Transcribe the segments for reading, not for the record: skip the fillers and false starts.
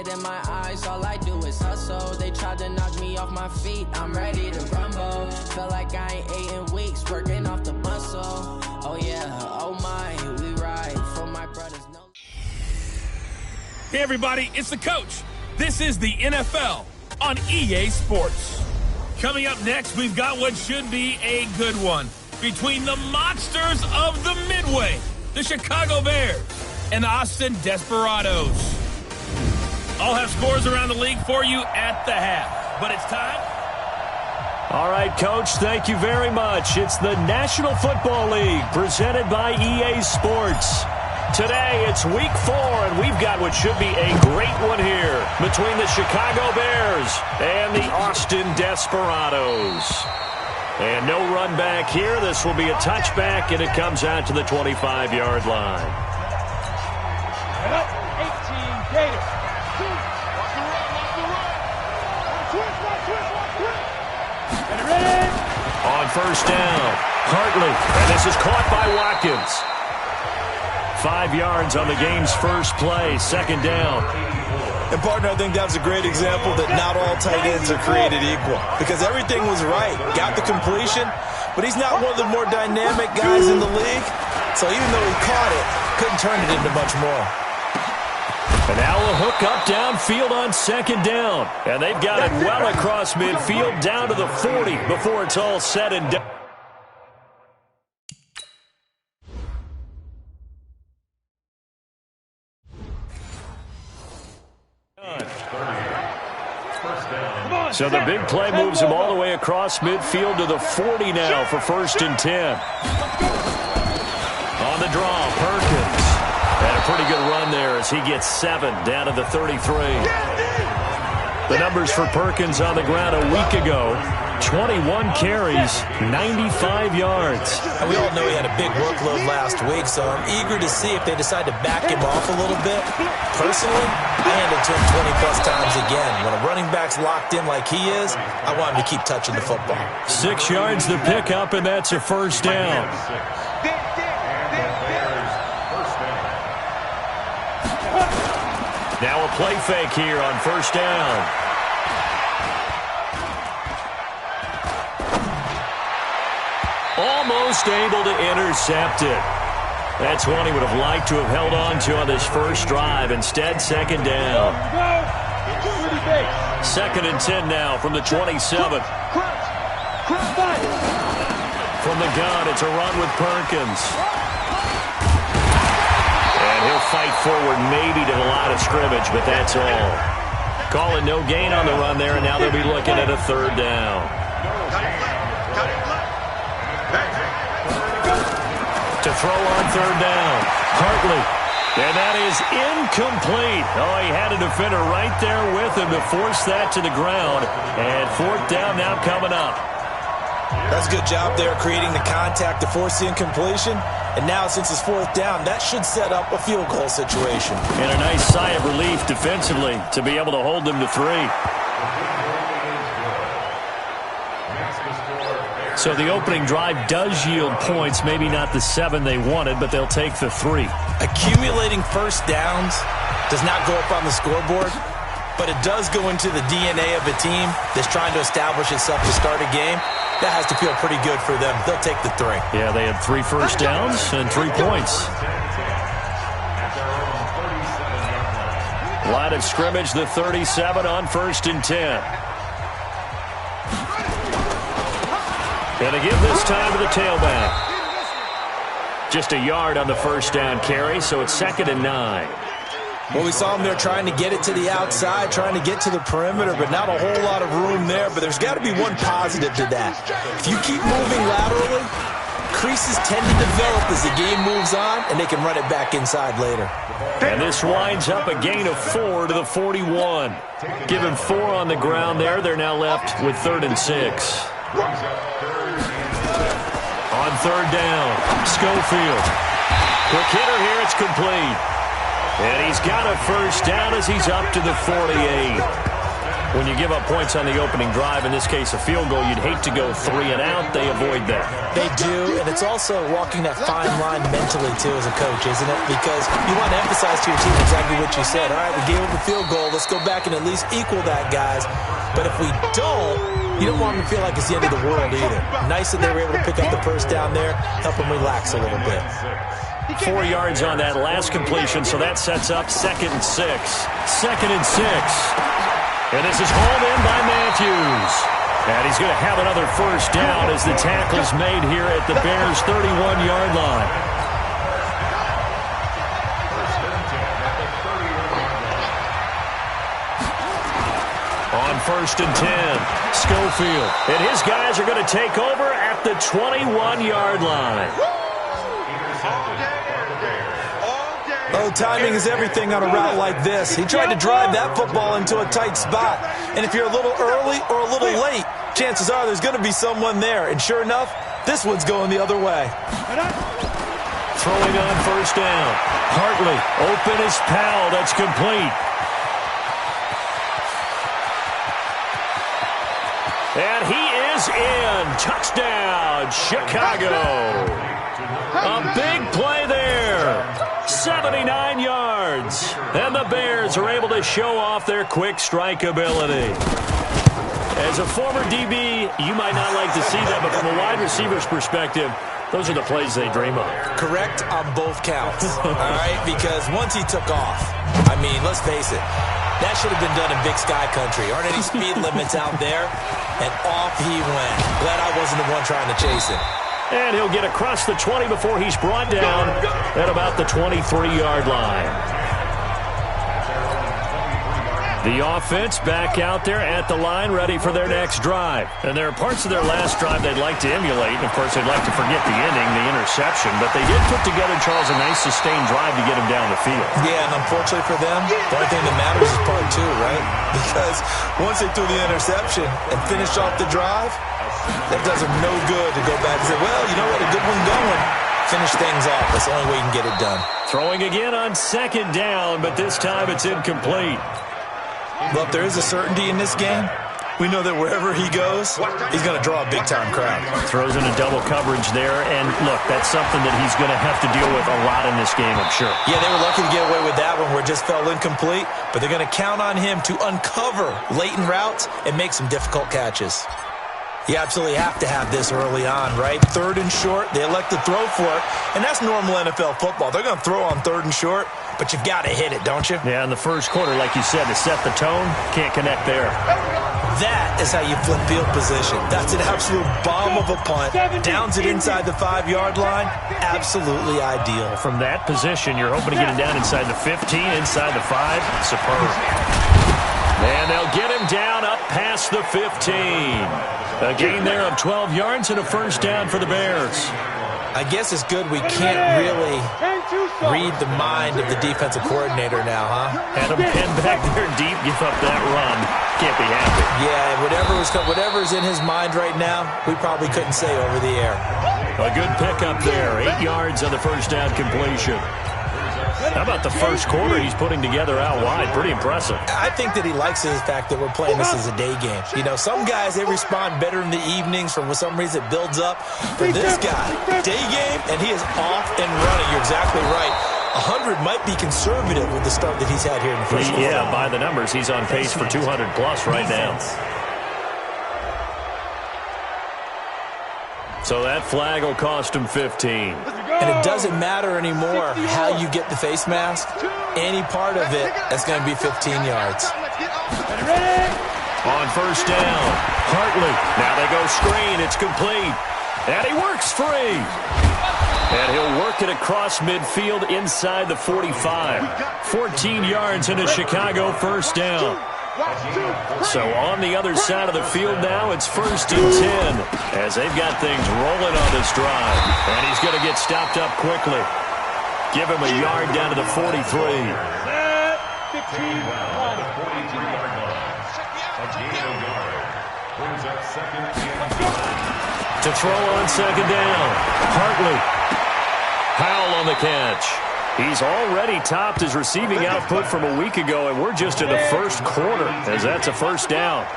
it in my eyes, all I do is hustle. They tried to knock me off my feet, I'm ready to rumble. Felt like I ain't ate in weeks, working off the muscle. Oh yeah, oh my, we ride for my brothers. No. Hey everybody, it's the coach. This is the NFL on EA Sports. Coming up next, we've got what should be a good one between the monsters of the Midway, the Chicago Bears, and the Austin Desperados. I'll have scores around the league for you at the half, but it's time. All right, Coach, thank you very much. It's the National Football League presented by EA Sports. Today, it's Week 4, and we've got what should be a great one here between the Chicago Bears and the Austin Desperados. And no run back here. This will be a touchback, and it comes out to the 25-yard line. 18 Gators. On first down, Hartley, and this is caught by Watkins. 5 yards on the game's first play, second down. And, partner, I think that was a great example that not all tight ends are created equal because everything was right. Got the completion, but he's not one of the more dynamic guys in the league. So even though he caught it, couldn't turn it into much more. And now a hook up downfield on second down. And they've got it well across midfield down to the 40 before it's all said and done. So the big play moves him all the way across midfield to the 40 now for 1st and 10. On the draw, Perkins. And a pretty good run there as he gets 7 down to the 33. The numbers for Perkins on the ground a week ago, 21 carries, 95 yards. And we all know he had a big workload last week, so I'm eager to see if they decide to back him off a little bit. Personally, I hand it to him 20-plus times again. When a running back's locked in like he is, I want him to keep touching the football. 6 yards the pickup, and that's a first down. Now a play fake here on first down. Almost able to intercept it. That's one he would have liked to have held on to on this first drive. Instead, second down. 2nd and 10 now from the 27. From the gun, it's a run with Perkins. And he'll fight forward maybe to the line of scrimmage, but that's all. Calling no gain on the run there, and now they'll be looking at a 3rd down. To throw on 3rd down, Hartley. And that is incomplete. Oh, he had a defender right there with him to force that to the ground. And 4th down now coming up. That's a good job there creating the contact to force the incompletion. And now since it's 4th down, that should set up a field goal situation. And a nice sigh of relief defensively to be able to hold them to 3. So the opening drive does yield points, maybe not the 7 they wanted, but they'll take the 3. Accumulating first downs does not go up on the scoreboard, but it does go into the DNA of a team that's trying to establish itself to start a game. That has to feel pretty good for them. They'll take the 3. Yeah, they had 3 first downs and 3 points. Line of scrimmage, the 37 on 1st and 10. And they give this time to the tailback. Just a yard on the first down carry, so it's 2nd and 9. Well, we saw him there trying to get it to the outside, trying to get to the perimeter, but not a whole lot of room there. But there's got to be one positive to that. If you keep moving laterally, creases tend to develop as the game moves on, and they can run it back inside later. And this winds up a gain of 4 to the 41. Given 4 on the ground there, they're now left with 3rd and 6. On 3rd down, Schofield. Quick hitter here, it's complete. And he's got a first down as he's up to the 48. When you give up points on the opening drive, in this case a field goal, you'd hate to go 3 and out. They avoid that. They do, and it's also walking that fine line mentally, too, as a coach, isn't it? Because you want to emphasize to your team exactly what you said. All right, we gave up a field goal. Let's go back and at least equal that, guys. But if we don't, you don't want them to feel like it's the end of the world either. Nice that they were able to pick up the first down there, help them relax a little bit. 4 yards on that last completion, so that sets up 2nd and 6. 2nd and 6. And this is hauled in by Matthews. And he's going to have another first down as the tackle's made here at the Bears' 31-yard line. On 1st and 10, Schofield. And his guys are going to take over at the 21-yard line. Oh, timing is everything on a route like this. He tried to drive that football into a tight spot. And if you're a little early or a little late, chances are there's going to be someone there. And sure enough, this one's going the other way. Throwing on 1st down. Hartley, open as Powell. That's complete. And he is in. Touchdown, Chicago. A big play there. 79 yards. And the Bears are able to show off their quick strike ability. As a former DB, you might not like to see that, but from a wide receiver's perspective, those are the plays they dream of. Correct on both counts. All right, because once he took off, I mean, let's face it, that should have been done in Big Sky Country. Aren't any speed limits out there? And off he went. Glad I wasn't the one trying to chase him. And he'll get across the 20 before he's brought down at about the 23-yard line. The offense back out there at the line, ready for their next drive. And there are parts of their last drive they'd like to emulate. And, of course, they'd like to forget the ending, the interception. But they did put together, Charles, a nice sustained drive to get him down the field. Yeah, and unfortunately for them, the only thing that matters is part 2, right? Because once they threw the interception and finished off the drive, that does them no good to go back and say, well, you know what, a good one going. Finish things off. That's the only way you can get it done. Throwing again on 2nd down, but this time it's incomplete. Look, there is a certainty in this game. We know that wherever he goes, he's going to draw a big-time crowd. Throws in a double coverage there, and look, that's something that he's going to have to deal with a lot in this game, I'm sure. Yeah, they were lucky to get away with that one where it just fell incomplete, but they're going to count on him to uncover latent routes and make some difficult catches. You absolutely have to have this early on, right? 3rd and short, they elect to throw for it, and that's normal NFL football. They're going to throw on 3rd and short, but you've got to hit it, don't you? Yeah, in the first quarter, like you said, to set the tone, can't connect there. That is how you flip field position. That's an absolute bomb of a punt. Downs it inside the 5-yard line. Absolutely ideal. From that position, you're hoping to get him down inside the 15, inside the 5. Superb. And they'll get him down up past the 15. A gain there of 12 yards and a first down for the Bears. I guess it's good we can't really read the mind of the defensive coordinator now, huh? Had him pinned back there deep, give up that run. Can't be happy. Yeah, whatever's in his mind right now, we probably couldn't say over the air. A good pickup there. 8 yards on the first down completion. How about the first quarter he's putting together out wide? Pretty impressive. I think that he likes the fact that we're playing this as a day game. You know, some guys, they respond better in the evenings. For some reason, it builds up. For this guy, day game, and he is off and running. You're exactly right. 100 might be conservative with the start that he's had here in the first quarter. Yeah, by the numbers, he's on pace for 200-plus right now. So that flag will cost him 15. And it doesn't matter anymore how you get the face mask. Any part of it, that's going to be 15 yards. On first down, Hartley. Now they go screen. It's complete. And he works free. And he'll work it across midfield inside the 45. 14 yards and a Chicago first down. So on the other side of the field now, it's 1st and 10 as they've got things rolling on this drive. And he's going to get stopped up quickly. Give him a yard down to the 43. To throw on 2nd down, Hartley. Powell on the catch. He's already topped his receiving output from a week ago, and we're just in the first quarter, as that's a first down.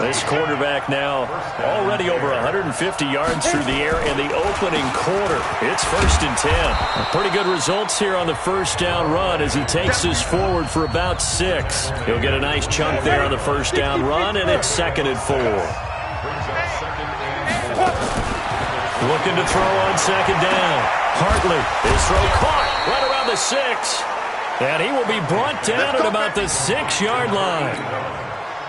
This quarterback now already over 150 yards through the air in the opening quarter. It's 1st and 10. Pretty good results here on the first down run as he takes us forward for about 6. He'll get a nice chunk there on the first down run, and it's 2nd and 4. Looking to throw on 2nd down. Hartley, his throw caught right around the 6. And he will be brought down at about the 6-yard line.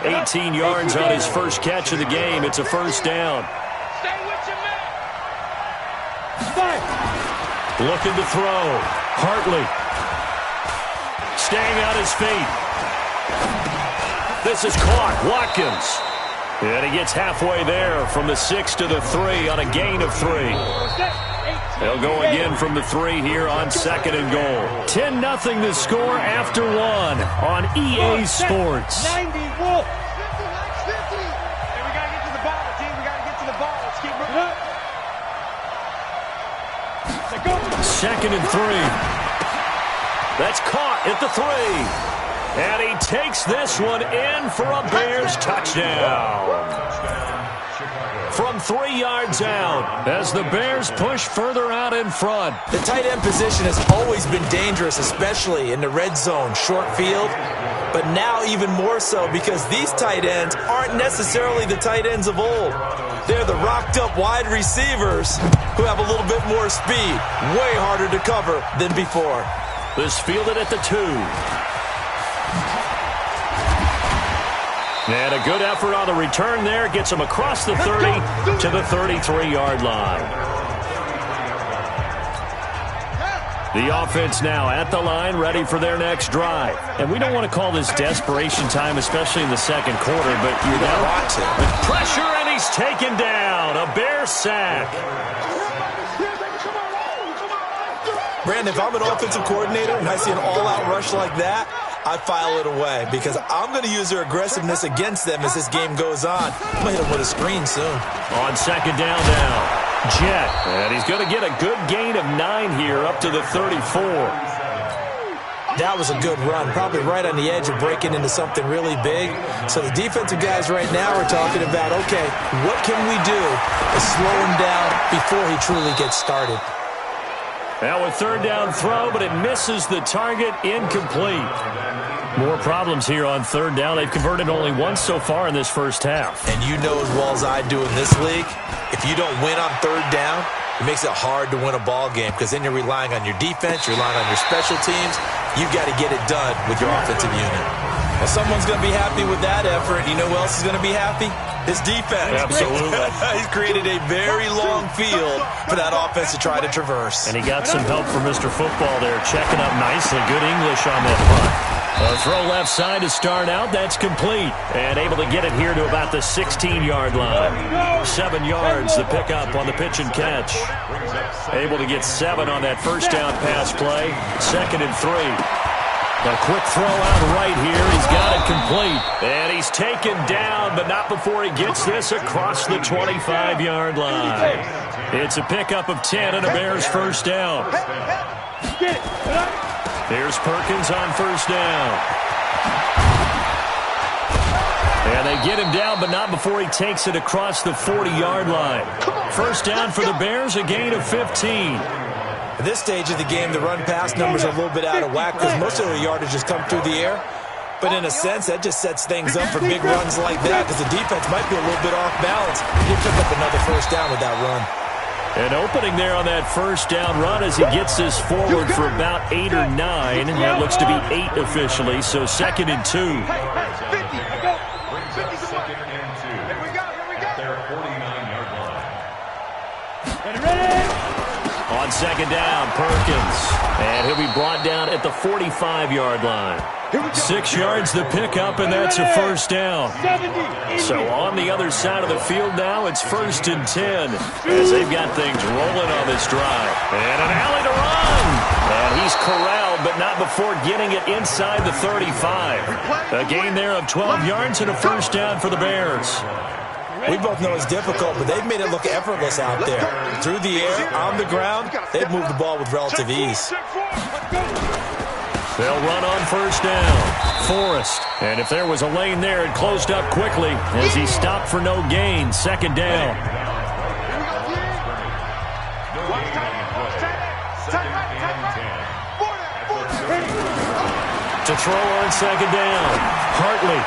18 yards on his first catch of the game. It's a first down. Looking to throw. Hartley. Staying on his feet. This is caught. Watkins. And he gets halfway there from the 6 to the 3 on a gain of 3. They'll go again from the 3 here on 2nd and goal. 10-0 the score after 1 on EA Sports. 90 Wolf. 50. Hey, we got to get to the ball, team. We got to get to the ball. Let's keep moving up. 2nd and 3. That's caught at the 3. And he takes this one in for a Bears touchdown. From 3 yards out as the Bears push further out in front. The tight end position has always been dangerous, especially in the red zone, short field. But now even more so because these tight ends aren't necessarily the tight ends of old. They're the rocked-up wide receivers who have a little bit more speed. Way harder to cover than before. This fielded at the 2. And a good effort on the return there. Gets him across the 30 to the 33-yard line. The offense now at the line, ready for their next drive. And we don't want to call this desperation time, especially in the second quarter, but you know, with pressure, and he's taken down. A Bear sack. Brandon, if I'm an offensive coordinator and I see an all-out rush like that, I file it away because I'm going to use their aggressiveness against them as this game goes on. I'm going to hit them with a screen soon. On 2nd down now, Jet. And he's going to get a good gain of 9 here up to the 34. That was a good run, probably right on the edge of breaking into something really big. So the defensive guys right now are talking about, okay, what can we do to slow him down before he truly gets started? Now a 3rd down throw, but it misses the target, incomplete. More problems here on 3rd down. They've converted only once so far in this first half. And you know as well as I do in this league, if you don't win on 3rd down, it makes it hard to win a ball game because then you're relying on your defense, you're relying on your special teams. You've got to get it done with your offensive unit. Well, someone's going to be happy with that effort. You know who else is going to be happy? His defense. Absolutely. He's created a very long field for that offense to try to traverse. And he got some help from Mr. Football there, checking up nicely. Good English on that punt. A throw left side to start out. That's complete. And able to get it here to about the 16-yard line. 7 yards, the pickup on the pitch and catch. Able to get 7 on that first down pass play. 2nd and 3. A quick throw out right here. He's got it complete. And he's taken down, but not before he gets this across the 25-yard line. It's a pickup of 10 and a Bears first down. Here's Perkins on first down. And they get him down, but not before he takes it across the 40-yard line. First down for the Bears, a gain of 15. At this stage of the game, the run-pass numbers are a little bit out of whack because most of the yardage has come through the air. But in a sense, that just sets things up for big runs like that because the defense might be a little bit off balance. He pick up another first down with that run. An opening there on that first down run as he gets this forward for about 8 or 9. That looks to be 8 officially, so 2nd and 2. Here we go. At their 49-yard line. Ready? On 2nd down, Perkins. And he'll be brought down at the 45-yard line. 6 yards the pickup, and that's a first down. So on the other side of the field now, it's 1st and 10 as they've got things rolling on this drive. And an alley to run. And he's corralled, but not before getting it inside the 35. A gain there of 12 yards and a first down for the Bears. We both know it's difficult, but they've made it look effortless out there. Through the air, on the ground, they've moved the ball with relative ease. They'll run on first down. Forrest. And if there was a lane there, it closed up quickly as he stopped for no gain. Second down. To throw on second down. Hartley.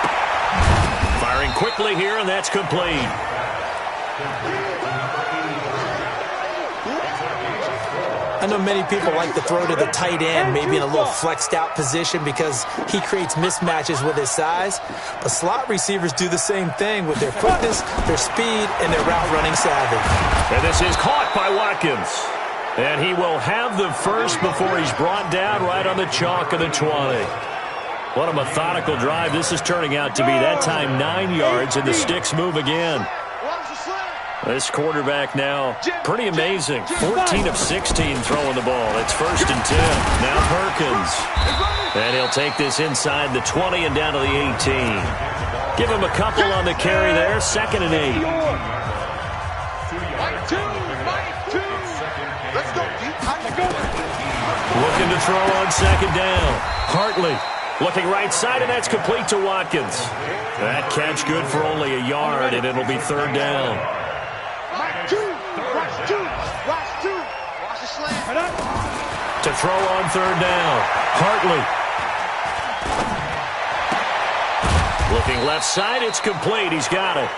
Firing quickly here, and that's complete. I know many people like to throw to the tight end, maybe in a little flexed out position because he creates mismatches with his size. But slot receivers do the same thing with their quickness, their speed, and their route running savvy. And this is caught by Watkins. And he will have the first before he's brought down right on the chalk of the 20. What a methodical drive this is turning out to be. That time 9 yards, and the sticks move again. This quarterback now, pretty amazing. 14 of 16 throwing the ball. It's first and 10. Now Perkins. And he'll take this inside the 20 and down to the 18. Give him a couple on the carry there. Second and 8. Looking to throw on second down. Hartley looking right side, and that's complete to Watkins. That catch good for only a yard, and it'll be third down. To throw on third down. Hartley. Looking left side, it's complete. He's got it.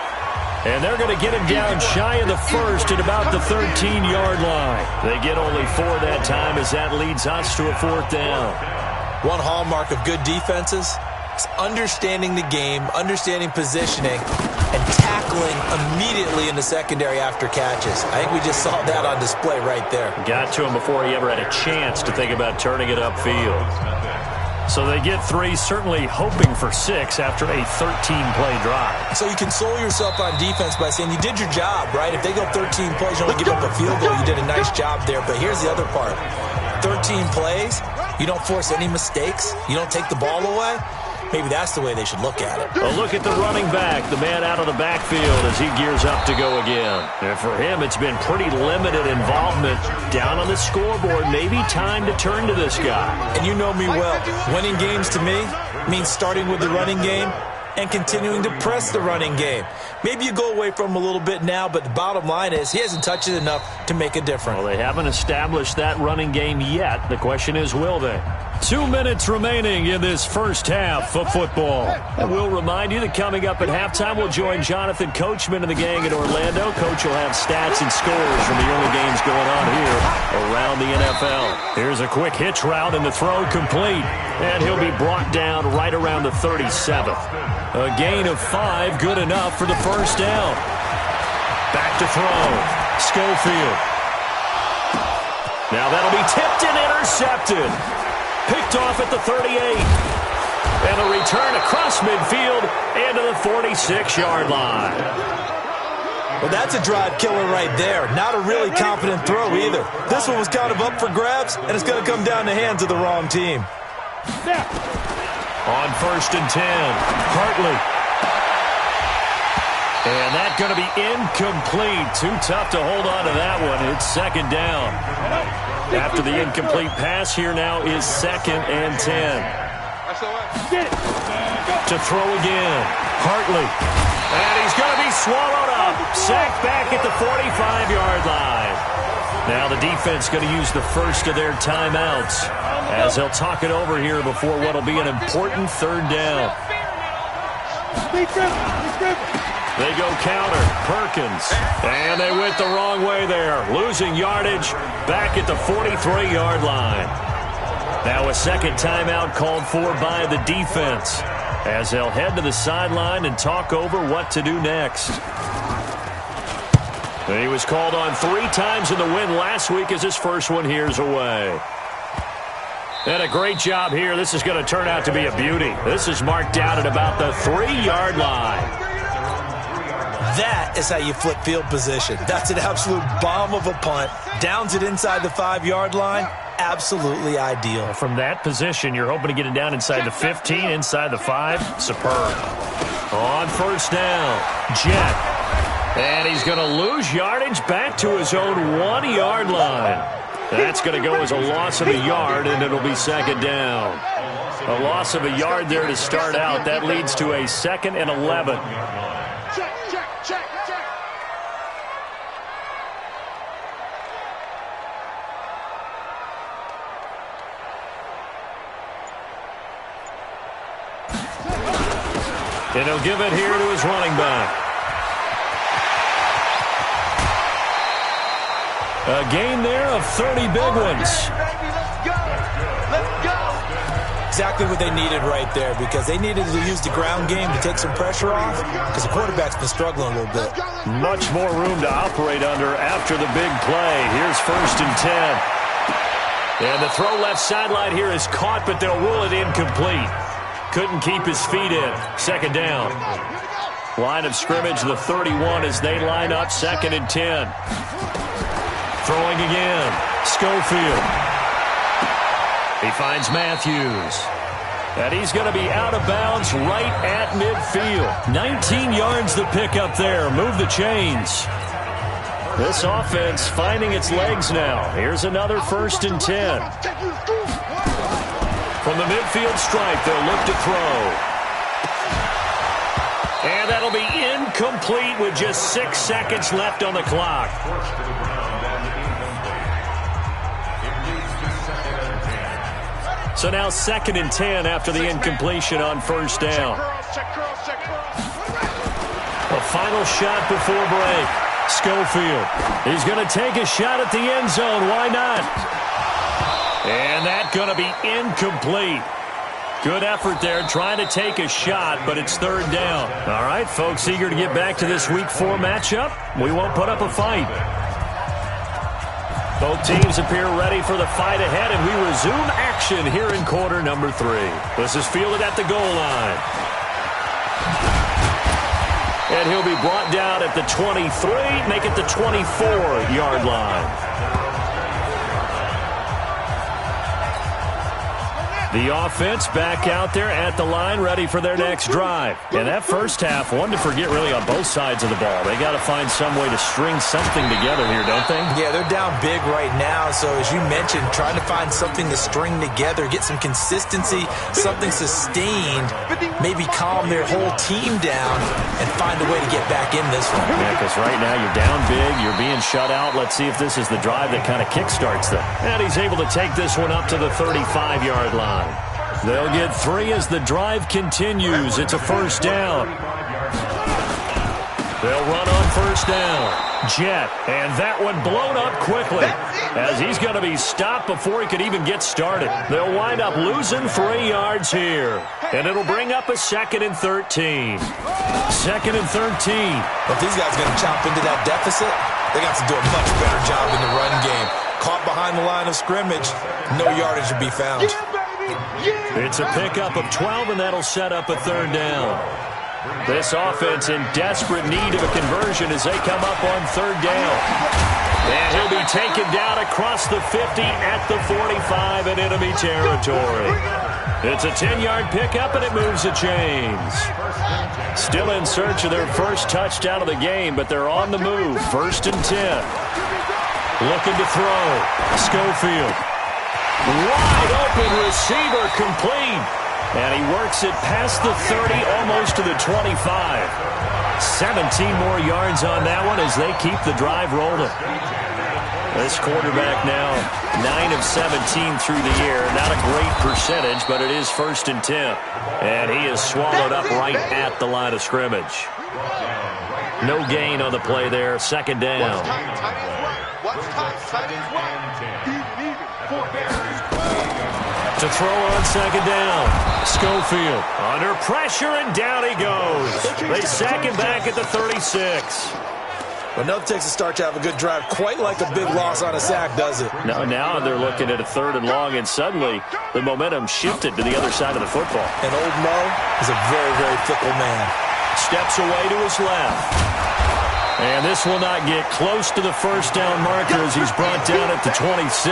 And they're going to get him down shy of the first at about the 13-yard line. They get only 4 that time as that leads us to a fourth down. One hallmark of good defenses is understanding the game, understanding positioning, and tackling immediately in the secondary after catches. I think we just saw that on display right there. Got to him before he ever had a chance to think about turning it upfield. So they get 3, certainly hoping for 6 after a 13-play drive. So you console yourself on defense by saying you did your job, right? If they go 13 plays, you only give up a field goal, you did a nice job there. But here's the other part. 13 plays, you don't force any mistakes, you don't take the ball away. Maybe that's the way they should look at it. A look at the running back, the man out of the backfield as he gears up to go again. And for him, it's been pretty limited involvement. Down on the scoreboard, maybe time to turn to this guy. And you know me well. Winning games to me means starting with the running game and continuing to press the running game. Maybe you go away from him a little bit now, but the bottom line is he hasn't touched it enough to make a difference. Well, they haven't established that running game yet. The question is, will they? 2 minutes remaining in this first half of football. And we'll remind you that coming up at halftime, we'll join Jonathan Coachman and the gang in Orlando. Coach will have stats and scores from the early games going on here around the NFL. Here's a quick hitch route and the throw complete. And he'll be brought down right around the 37th. A gain of 5, good enough for the first down. Back to throw. Schofield. Now that'll be tipped and intercepted. Picked off at the 38. And a return across midfield into the 46-yard line. Well, that's a drive killer right there. Not a really confident throw either. This one was kind of up for grabs, and it's going to come down the hands of the wrong team. On first and 10, Hartley. And that's going to be incomplete. Too tough to hold on to that one. It's second down. After the incomplete pass, here now is second and 10. To throw again, Hartley. And he's going to be swallowed up. Sacked back at the 45-yard line. Now the defense going to use the first of their timeouts as they'll talk it over here before what will be an important third down. They go counter. Perkins. And they went the wrong way there. Losing yardage back at the 43-yard line. Now a second timeout called for by the defense as they'll head to the sideline and talk over what to do next. And he was called on 3 times in the win last week as his first one here's away. And a great job here. This is going to turn out to be a beauty. This is marked out at about the 3-yard line. That is how you flip field position. That's an absolute bomb of a punt. Downs it inside the 5-yard line. Absolutely ideal. From that position, you're hoping to get it down inside the 15, inside the 5. Superb. On first down, Jet. And he's going to lose yardage back to his own 1-yard line. That's going to go as a loss of a yard, and it'll be second down. A loss of a yard there to start out. That leads to a 2nd and 11. Check, check, check, check. And he'll give it here to his running back. A gain there of 30 big ones. Baby, let's go. Let's go. Exactly what they needed right there, because they needed to use the ground game to take some pressure off, because the quarterback's been struggling a little bit. Much more room to operate under after the big play. Here's 1st and 10. And the throw left sideline here is caught, but they'll rule it incomplete. Couldn't keep his feet in. Second down. Line of scrimmage, the 31 as they line up. 2nd and 10. Throwing again. Schofield. He finds Matthews. And he's going to be out of bounds right at midfield. 19 yards to pick up there. Move the chains. This offense finding its legs now. Here's another 1st and 10. From the midfield stripe, they'll look to throw. And that'll be incomplete with just 6 seconds left on the clock. So now 2nd and 10 after the incompletion on 1st down. A final shot before break. Schofield. He's going to take a shot at the end zone. Why not? And that's going to be incomplete. Good effort there trying to take a shot, but it's 3rd down. All right, folks, eager to get back to this Week 4 matchup. We won't put up a fight. Both teams appear ready for the fight ahead, and we resume action here in quarter number 3. This is fielded at the goal line. And he'll be brought down at the 23, make it the 24-yard line. The offense back out there at the line, ready for their next drive. And that first half, one to forget really on both sides of the ball. They got to find some way to string something together here, don't they? Yeah, they're down big right now. So as you mentioned, trying to find something to string together, get some consistency, something sustained, maybe calm their whole team down and find a way to get back in this one. Yeah, because right now you're down big, you're being shut out. Let's see if this is the drive that kind of kickstarts them. And he's able to take this one up to the 35-yard line. They'll get 3 as the drive continues. It's a 1st down. They'll run on 1st down. Jet, and that one blown up quickly as he's going to be stopped before he could even get started. They'll wind up losing 3 yards here, and it'll bring up a 2nd and 13. 2nd and 13. But these guys are going to chop into that deficit. They got to do a much better job in the run game. Caught behind the line of scrimmage, no yardage to be found. It's a pickup of 12, and that'll set up a 3rd down. This offense in desperate need of a conversion as they come up on 3rd down. And he'll be taken down across the 50 at the 45 in enemy territory. It's a 10-yard pickup, and it moves the chains. Still in search of their first touchdown of the game, but they're on the move. 1st and 10. Looking to throw. Schofield. Wide open receiver complete. And he works it past the 30, almost to the 25. 17 more yards on that one as they keep the drive rolling. This quarterback now 9 of 17 through the year. Not a great percentage, but it is 1st and 10. And he is swallowed up right at the line of scrimmage. No gain on the play there. 2nd down. To throw on 2nd down. Schofield under pressure, and down he goes. They sack him back at the 36. But enough takes a start to have a good drive, quite like a big loss on a sack, does it? Now they're looking at a 3rd and long, and suddenly the momentum shifted to the other side of the football. And old Mo is a very, very fickle man. Steps away to his left. And this will not get close to the 1st down marker as he's brought down at the 26.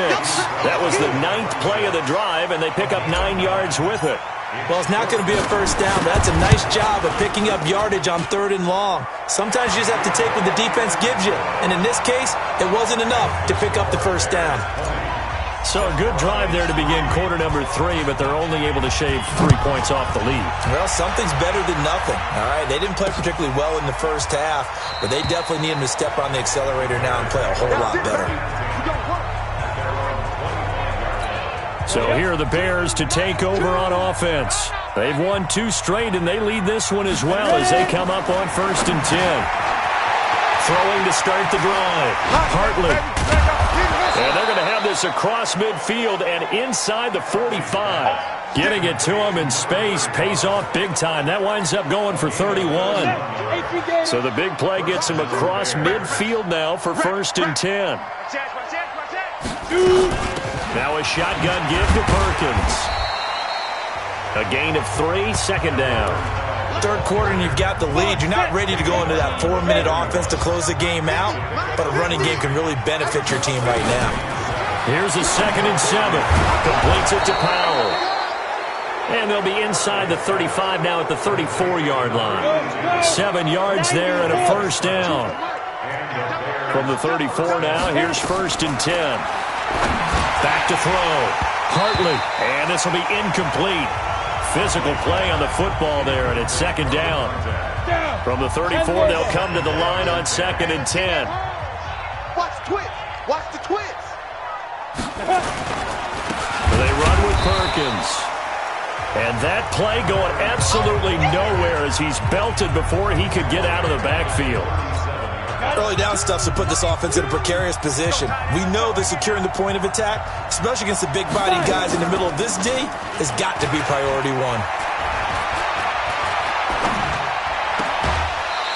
That was the 9th play of the drive, and they pick up 9 yards with it. Well, it's not going to be a first down, but that's a nice job of picking up yardage on 3rd and long. Sometimes you just have to take what the defense gives you, and in this case, it wasn't enough to pick up the first down. So a good drive there to begin quarter number 3, but they're only able to shave 3 points off the lead. Well, something's better than nothing. All right, they didn't play particularly well in the first half, but they definitely need them to step on the accelerator now and play a whole lot better. So here are the Bears to take over on offense. They've won 2 straight, and they lead this one as well as they come up on 1st and 10. Throwing to start the drive. Hartley. And they're going to have this across midfield and inside the 45. Getting it to him in space pays off big time. That winds up going for 31. So the big play gets him across midfield now for 1st and 10. Now a shotgun give to Perkins. A gain of 3, 2nd down. 3rd quarter and you've got the lead. You're not ready to go into that 4-minute offense to close the game out, but a running game can really benefit your team right now. Here's a 2nd and 7. Completes it to Powell. And they'll be inside the 35 now at the 34-yard line. 7 yards there and a 1st down. From the 34 now, here's 1st and 10. Back to throw. Hartley. And this will be incomplete. Physical play on the football there, and it's 2nd down. From the 34, they'll come to the line on 2nd and 10. Watch the twist. Watch the twist. They run with Perkins. And that play going absolutely nowhere as he's belted before he could get out of the backfield. Early down stuff to put this offense in a precarious position. We know that securing the point of attack, especially against the big body guys in the middle of this D, has got to be priority 1.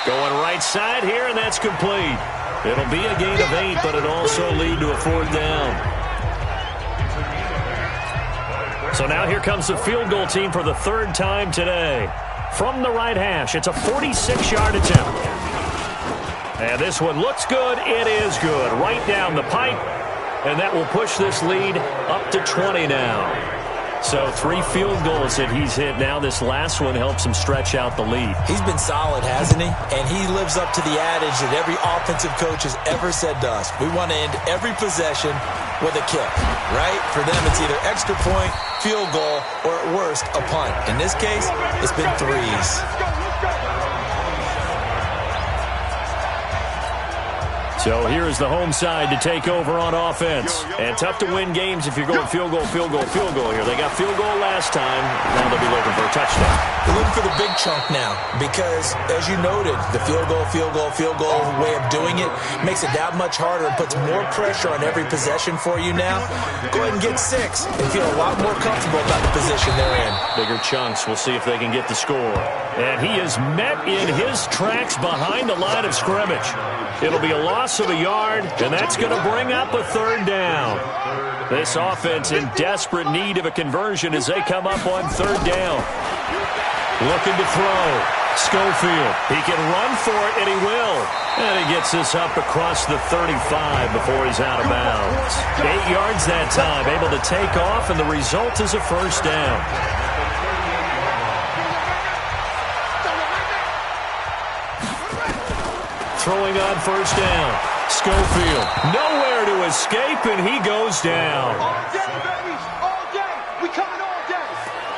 Going right side here, and that's complete. It'll be a gain of 8, but it'll also lead to a 4th down. So now here comes the field goal team for the 3rd time today. From the right hash, it's a 46-yard attempt. And this one looks good. It is good. Right down the pipe. And that will push this lead up to 20 now. So 3 field goals that he's hit now. This last one helps him stretch out the lead. He's been solid, hasn't he? And he lives up to the adage that every offensive coach has ever said to us. We want to end every possession with a kick, right? For them, it's either extra point, field goal, or at worst, a punt. In this case, it's been 3s. So here is the home side to take over on offense. And tough to win games if you're going field goal, field goal, field goal here. They got field goal last time. Now they'll be looking for a touchdown. They're looking for the big chunk now because, as you noted, the field goal way of doing it makes it that much harder and puts more pressure on every possession for you now. Go ahead and get 6 and feel a lot more comfortable about the position they're in. Bigger chunks. We'll see if they can get the score. And he is met in his tracks behind the line of scrimmage. It'll be a loss of a yard, and that's going to bring up a 3rd down. This offense in desperate need of a conversion as they come up on 3rd down. Looking to throw. Schofield. He can run for it, and he will. And he gets this up across the 35 before he's out of bounds. 8 yards that time, able to take off, and the result is a 1st down. Throwing on 1st down. Schofield. Nowhere to escape, and he goes down. All day, baby. All day. We coming all day.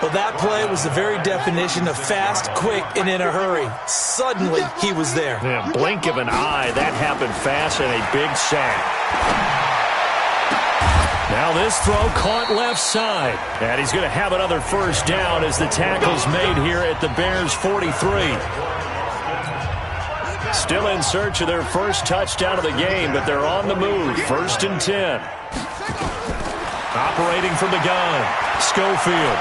Well, that play was the very definition of fast, quick, and in a hurry. Suddenly, he was there. Yeah, blink of an eye. That happened fast and a big sack. Now this throw caught left side. And he's going to have another 1st down as the tackle's made here at the Bears' 43. Still in search of their first touchdown of the game, but they're on the move. 1st and 10. Operating from the gun. Schofield.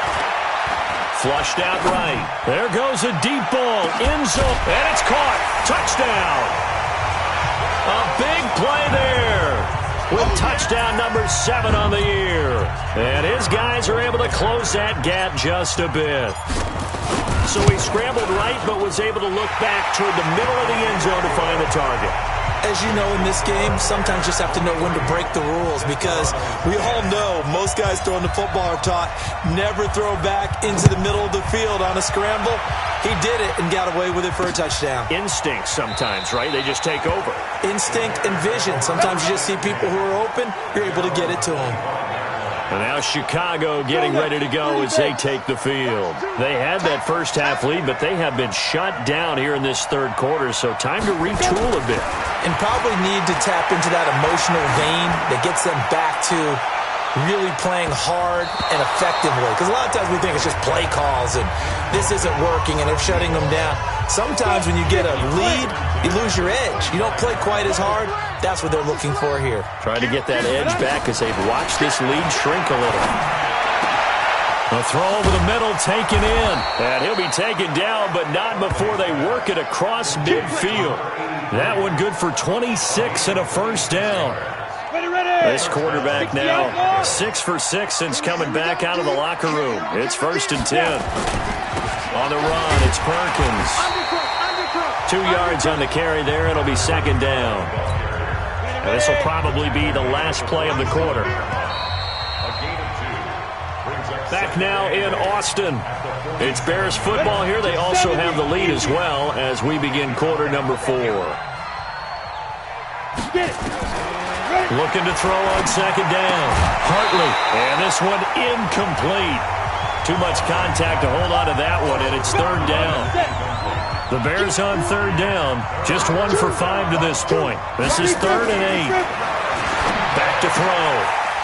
Flushed out right. There goes a deep ball. End zone. And it's caught. Touchdown. A big play there. With touchdown number 7 on the year. And his guys are able to close that gap just a bit. So he scrambled right, but was able to look back toward the middle of the end zone to find the target. as you know in this game, sometimes you just have to know when to break the rules, because we all know most guys throwing the football are taught never throw back into the middle of the field on a scramble. He did it and got away with it for a touchdown. Instinct sometimes, right? They just take over. Instinct and vision. Sometimes you just see people who are open, you're able to get it to them. And now Chicago getting ready to go as they take the field. They had that first half lead, but they have been shut down here in this third quarter, so time to retool a bit. And probably need to tap into that emotional vein that gets them back to really playing hard and effectively. Because a lot of times we think it's just play calls and this isn't working and they're shutting them down. Sometimes when you get a lead, you lose your edge. You don't play quite as hard. That's what they're looking for here. Trying to get that edge back as they've watched this lead shrink a little. A throw over the middle taken in. And he'll be taken down, but not before they work it across midfield. That one good for 26 and a first down. This quarterback now 6 for 6 since coming back out of the locker room. It's 1st and 10. On the run, it's Perkins. 2 yards on the carry there. It'll be 2nd down. And this will probably be the last play of the quarter. Back now in Austin. It's Bears football here. They also have the lead as well as we begin quarter number 4. Looking to throw on 2nd down. Hartley. And this one incomplete. Too much contact to hold on to that one, and it's 3rd down. The Bears on 3rd down. Just 1 for 5 to this point. This is 3rd and 8. Back to throw.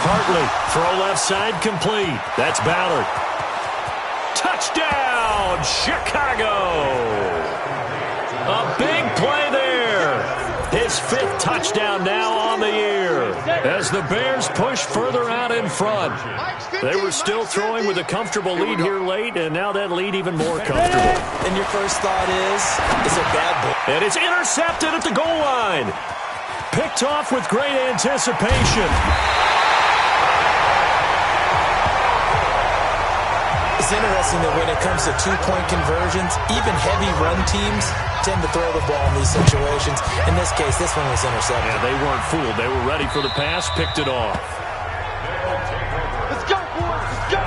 Hartley. Throw left side complete. That's Ballard. Touchdown, Chicago. A big play there. His 5th touchdown now on the year as the Bears push further out in front. They were still throwing with a comfortable lead here late, and now that lead even more comfortable. And your first thought is a bad ball. And it's intercepted at the goal line. Picked off with great anticipation. It's interesting that when it comes to two-point conversions, even heavy run teams tend to throw the ball in these situations. In this case, this one was intercepted. Yeah, they weren't fooled. They were ready for the pass, picked it off. Let's go, boys. Let's go.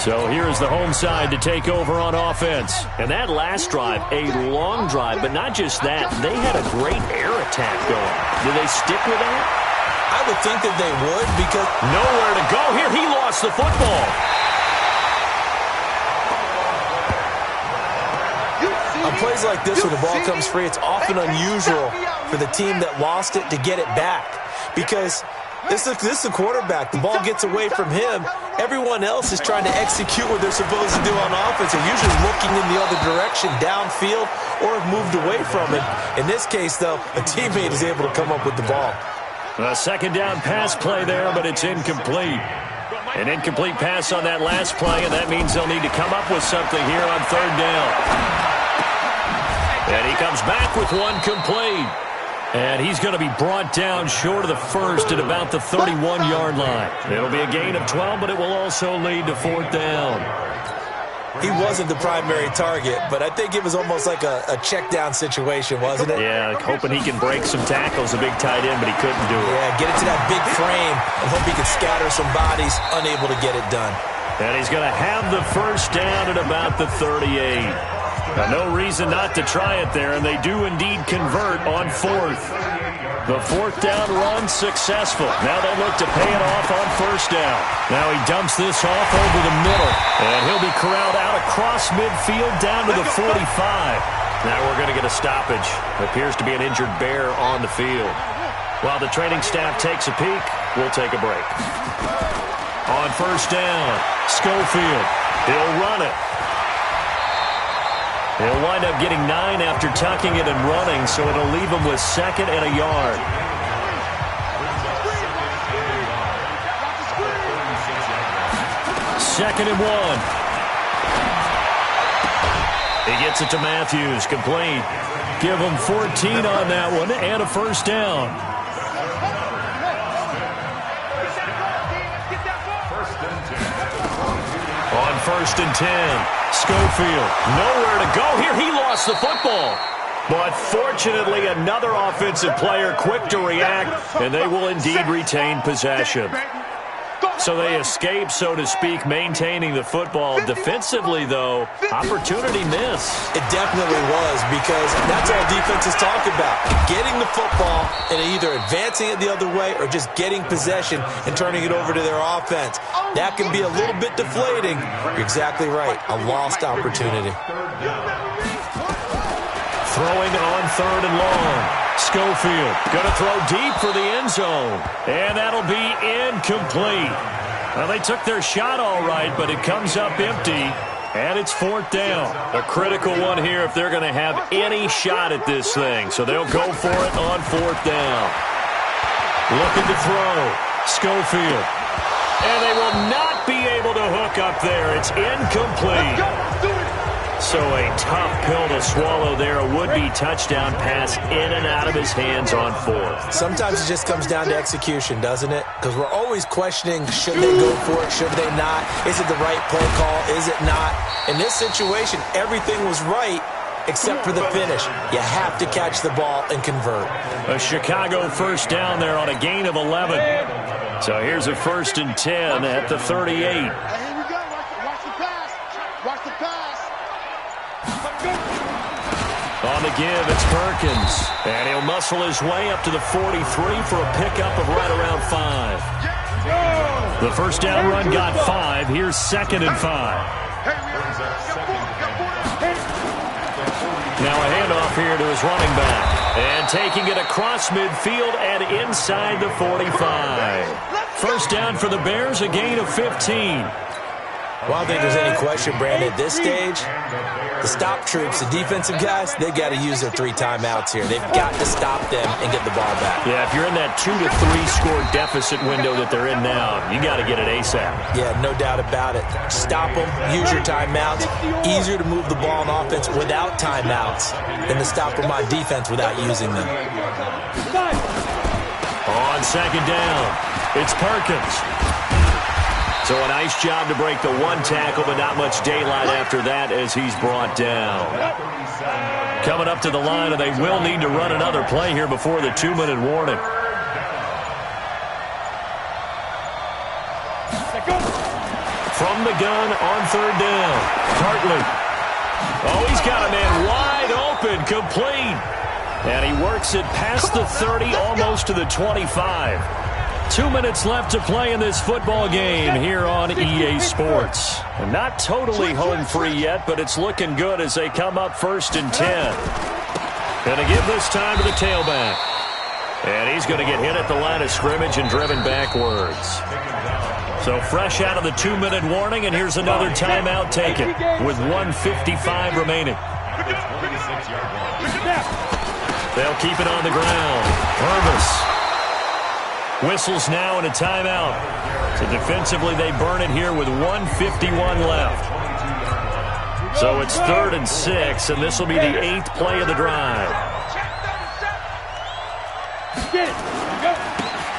So here's the home side to take over on offense. And that last drive, a long drive, but not just that. They had a great air attack going. Do they stick with that? I would think that they would, because nowhere to go here. He lost the football. On plays like this where the ball comes free, it's often unusual for the team that lost it to get it back, because this is the quarterback. The ball gets away from him. Everyone else is trying to execute what they're supposed to do on offense. They're usually looking in the other direction, downfield, or have moved away from it. In this case, though, a teammate is able to come up with the ball. A 2nd down pass play there, but it's incomplete. An incomplete pass on that last play, and that means they'll need to come up with something here on 3rd down. And he comes back with one complete. And he's going to be brought down short of the first at about the 31-yard line. It'll be a gain of 12, but it will also lead to 4th down. He wasn't the primary target, but I think it was almost like a check-down situation, wasn't it? Yeah, hoping he can break some tackles, a big tight end, but he couldn't do it. Yeah, get it to that big frame and hope he can scatter some bodies, unable to get it done. And he's going to have the first down at about the 38. Now, no reason not to try it there, and they do indeed convert on 4th. The 4th down run successful. Now they look to pay it off on 1st down. Now he dumps this off over the middle, and he'll be corralled out across midfield down to the 45. Now we're going to get a stoppage. Appears to be an injured Bear on the field. While the training staff takes a peek, we'll take a break. On 1st down, Schofield. He'll run it. He'll wind up getting 9 after tucking it and running, so it'll leave him with 2nd and a yard. Second and 1. He gets it to Matthews, complete. Give him 14 on that one and a 1st down. On 1st and 10, Schofield, nowhere to go here. He lost the football. But fortunately, another offensive player quick to react, and they will indeed retain possession. So they escape, so to speak, maintaining the football. Defensively, though, opportunity miss. It definitely was, because that's all defenses talk about. Getting the football and either advancing it the other way or just getting possession and turning it over to their offense. That can be a little bit deflating. You're exactly right. A lost opportunity. Throwing on 3rd and long. Schofield going to throw deep for the end zone. And that'll be incomplete. Well, they took their shot all right, but it comes up empty. And it's 4th down. A critical one here if they're going to have any shot at this thing. So they'll go for it on 4th down. Looking to throw. Schofield. And they will not be able to hook up there. It's incomplete. So a tough pill to swallow there. A would-be touchdown pass in and out of his hands on 4th. Sometimes it just comes down to execution, doesn't it? Because we're always questioning, should they go for it, should they not? Is it the right play call, is it not? In this situation, everything was right except for the finish. You have to catch the ball and convert. A Chicago first down there on a gain of 11. So here's a 1st and 10 at the 38. Here we go. Watch the pass. Watch the pass. On the give, it's Perkins. And he'll muscle his way up to the 43 for a pickup of right around 5. The first down run got 5. Here's 2nd and 5. Now a handoff here to his running back. And taking it across midfield and inside the 45. First down for the Bears, a gain of 15. Well, I don't think there's any question, Brandon, at this stage, the stop troops, the defensive guys, they got to use their 3 timeouts here. They've got to stop them and get the ball back. Yeah, if you're in that 2 to 3 score deficit window that they're in now, you got to get it ASAP. Yeah, no doubt about it. Stop them, use your timeouts. Easier to move the ball on offense without timeouts than to stop them on defense without using them. On 2nd down, it's Perkins. So a nice job to break the 1 tackle, but not much daylight after that as he's brought down. Coming up to the line, and they will need to run another play here before the 2-minute warning. From the gun on 3rd down, Hartley. Oh, he's got a man wide open, complete. And he works it past the 30, almost to the 25. 2 minutes left to play in this football game here on EA Sports. And not totally home free yet, but it's looking good as they come up 1st and 10. Going to give this time to the tailback. And he's going to get hit at the line of scrimmage and driven backwards. So fresh out of the 2-minute warning, and here's another timeout taken with 1:55 remaining. They'll keep it on the ground. Purvis. Whistles now and a timeout. So defensively, they burn it here with 1:51 left. So it's 3rd and 6, and this will be the 8th play of the drive.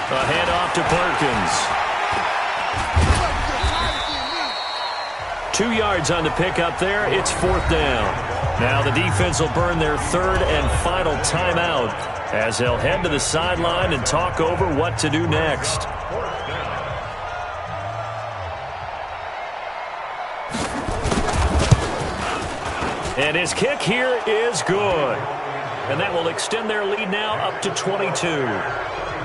A handoff to Perkins. 2 yards on the pickup there. It's 4th down. Now the defense will burn their 3rd and final timeout as they'll head to the sideline and talk over what to do next. And his kick here is good. And that will extend their lead now up to 22.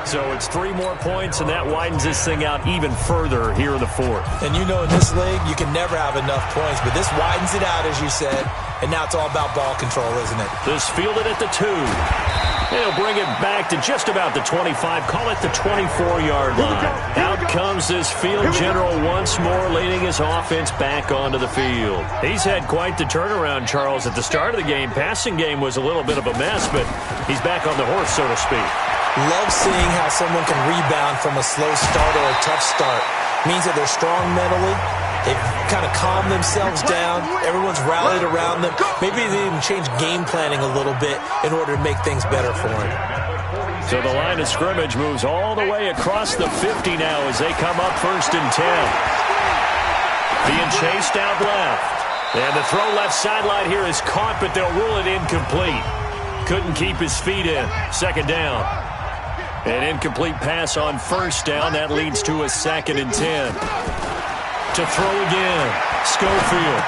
So it's 3 more points, and that widens this thing out even further here in the 4th. And you know in this league, you can never have enough points, but this widens it out, as you said, and now it's all about ball control, isn't it? This fielded at the 2. They'll bring it back to just about the 25, call it the 24-yard line. Out comes this field general once more, leading his offense back onto the field. He's had quite the turnaround, Charles. At the start of the game, passing game was a little bit of a mess, but he's back on the horse, so to speak. Love seeing how someone can rebound from a slow start or a tough start. Means that they're strong mentally. They've kind of calmed themselves down. Everyone's rallied around them. Maybe they even change game planning a little bit in order to make things better for them. So the line of scrimmage moves all the way across the 50 now as they come up 1st and 10. Being chased out left. And the throw left sideline here is caught, but they'll rule it incomplete. Couldn't keep his feet in. Second down. An incomplete pass on first down. That leads to a 2nd and 10. To throw again. Schofield.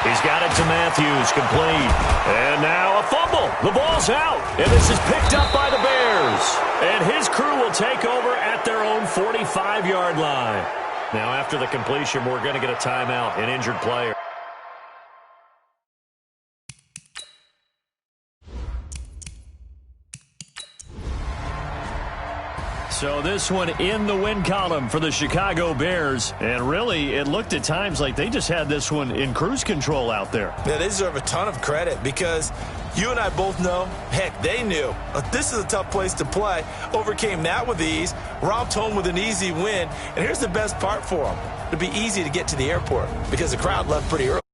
He's got it to Matthews. Complete. And now a fumble. The ball's out. And this is picked up by the Bears. And his crew will take over at their own 45-yard line. Now after the completion, we're going to get a timeout, an injured player. So this one in the win column for the Chicago Bears. And really, it looked at times like they just had this one in cruise control out there. Yeah, they deserve a ton of credit because you and I both know, heck, they knew. This is a tough place to play. Overcame that with ease, romped home with an easy win. And here's the best part for them. It'll be easy to get to the airport because the crowd left pretty early.